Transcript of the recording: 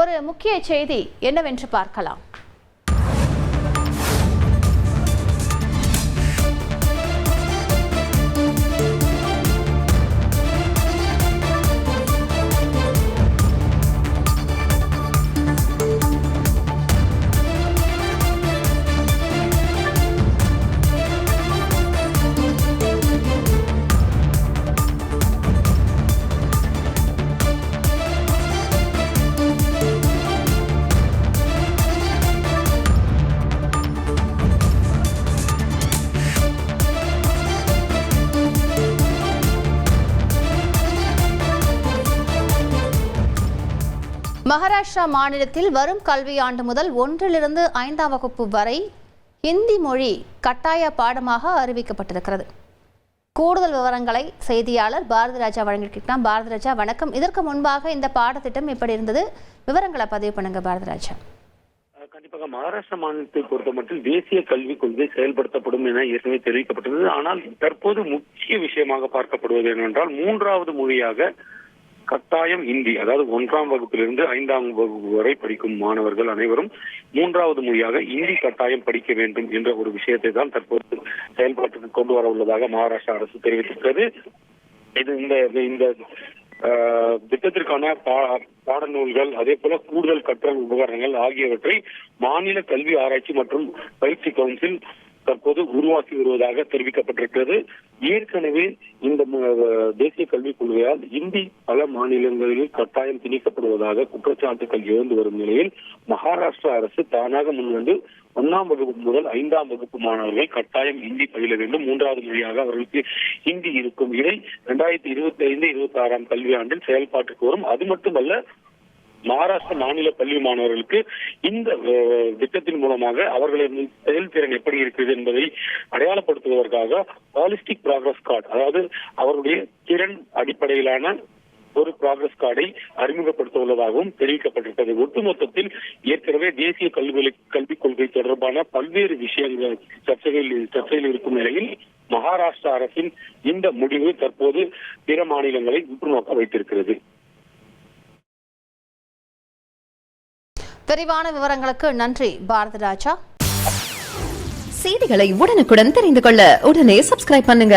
ஒரு முக்கிய செய்தி என்னவென்று பார்க்கலாம். மகாராஷ்டிரா மாநிலத்தில் வரும் கல்வியாண்டு முதல் 1லிருந்து 5ஆம் வகுப்பு வரை ஹிந்தி மொழி கட்டாய பாடமாக அறிவிக்கப்பட்டிருக்கிறது. கூடுதல் விவரங்களை செய்தியாளர் பாரதிராஜா வழங்கியிருக்கிறார். பாரதிராஜா வணக்கம். இதற்கு முன்பாக இந்த பாடத்திட்டம் எப்படி இருந்தது? விவரங்களை பதிவு பண்ணுங்க பாரதிராஜா. கண்டிப்பாக மகாராஷ்டிரா மாநிலத்தை பொறுத்த மட்டும் தேசிய கல்விக் கொள்கை செயல்படுத்தப்படும் என ஏற்கனவே தெரிவிக்கப்பட்டது. ஆனால் தற்போது முக்கிய விஷயமாக பார்க்கப்படுவது என்னவென்றால் 3வது மொழியாக கட்டாயம் ஹிந்தி, அதாவது 1ஆம் வகுப்பிலிருந்து 5ஆம் வகுப்பு வரை படிக்கும் மாணவர்கள் அனைவரும் 3வது மொழியாக ஹிந்தி கட்டாயம் படிக்க வேண்டும் என்ற ஒரு விஷயத்தை தான் தற்போது செயல்பாட்டுக்கு கொண்டு வர உள்ளதாக மகாராஷ்டிரா அரசு தெரிவித்திருக்கிறது. இது இந்த திட்டத்திற்கான பாடநூல்கள், அதே போல கூடுதல் கற்றல் உபகரணங்கள் ஆகியவற்றை மாநில கல்வி ஆராய்ச்சி மற்றும் பயிற்சி கவுன்சில் தற்போது உருவாக்கி வருவதாக தெரிவிக்கப்பட்டிருக்கிறது. ஏற்கனவே இந்த தேசிய கல்விக் கொள்கையால் இந்தி பல மாநிலங்களில் கட்டாயம் திணிக்கப்படுவதாக குற்றச்சாட்டுகள் எழுந்து வரும் நிலையில் மகாராஷ்டிரா அரசு தானாக முன்வந்து 1ஆம் வகுப்பு முதல் 5ஆம் வகுப்பு மாணவர்கள் கட்டாயம் ஹிந்தி பயில வேண்டும், 3வது மொழியாக அவர்களுக்கு ஹிந்தி இருக்கும். இதை 2025-26ஆம் கல்வியாண்டில் செயல்பாட்டுக்கு வரும். அது மட்டுமல்ல, மகாராஷ்டிரா மாநில பள்ளி மாணவர்களுக்கு இந்த திட்டத்தின் மூலமாக அவர்களின் செயல்திறன் எப்படி இருக்கிறது என்பதை அடையாளப்படுத்துவதற்காக ஹாலிஸ்டிக் ப்ராக்ரஸ் கார்டு, அதாவது அவருடைய திறன் அடிப்படையிலான ஒரு ப்ராக்ரஸ் கார்டை அறிமுகப்படுத்த உள்ளதாகவும் தெரிவிக்கப்பட்டிருக்கிறது. ஒட்டுமொத்தத்தில் ஏற்கனவே தேசிய கல்விக் கொள்கை தொடர்பான பல்வேறு விஷயங்கள் சர்ச்சையில் இருக்கும் நிலையில் மகாராஷ்டிரா அரசின் இந்த முடிவு தற்போது பிற மாநிலங்களை உற்றுநோக்க வைத்திருக்கிறது. விரிவான விவரங்களுக்கு நன்றி பாரதிராஜா. செய்திகளை உடனுக்குடன் தெரிந்து கொள்ள உடனே சப்ஸ்கிரைப் பண்ணுங்க.